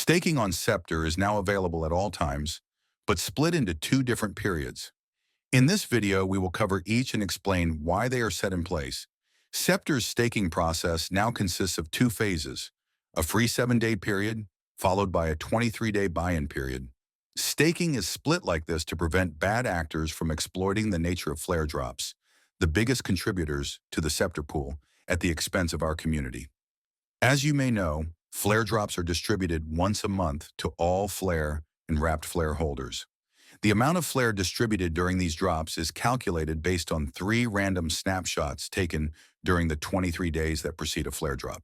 Staking on Sceptre is now available at all times, but split into two different periods. In this video, we will cover each and explain why they are set in place. Sceptre's staking process now consists of two phases, a free 7-day period, followed by a 23-day buy-in period. Staking is split like this to prevent bad actors from exploiting the nature of flare drops, the biggest contributors to the Sceptre pool, at the expense of our community. As you may know, flare drops are distributed once a month to all flare and wrapped flare holders. The amount of flare distributed during these drops is calculated based on 3 random snapshots taken during the 23 days that precede a flare drop.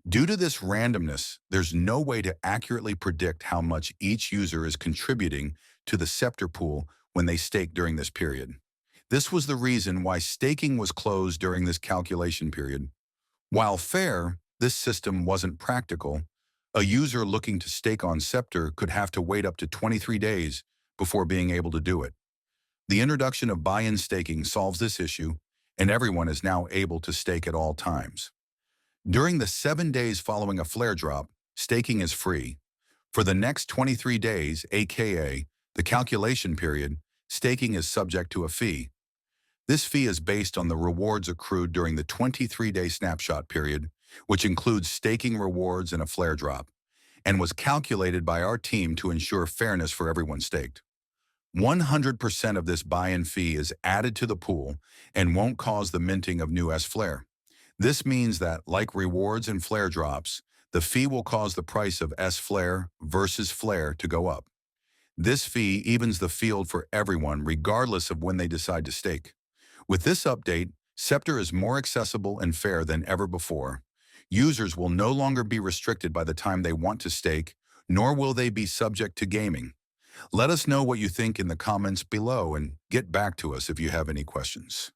Due to this randomness, there's no way to accurately predict how much each user is contributing to the Sceptre pool when they stake during this period. This was the reason why staking was closed during this calculation period. While fair, this system wasn't practical. A user looking to stake on Sceptre could have to wait up to 23 days before being able to do it. The introduction of buy-in staking solves this issue, and everyone is now able to stake at all times. During the 7 days following a flare drop, staking is free. For the next 23 days, aka the calculation period, staking is subject to a fee. This fee is based on the rewards accrued during the 23-day snapshot period, which includes staking rewards and a flare drop, and was calculated by our team to ensure fairness for everyone staked. 100% of this buy-in fee is added to the pool and won't cause the minting of new S-Flare. This means that, like rewards and flare drops, the fee will cause the price of S-Flare versus Flare to go up. This fee evens the field for everyone regardless of when they decide to stake. With this update, Sceptre is more accessible and fair than ever before. Users will no longer be restricted by the time they want to stake, nor will they be subject to gaming. Let us know what you think in the comments below and get back to us if you have any questions.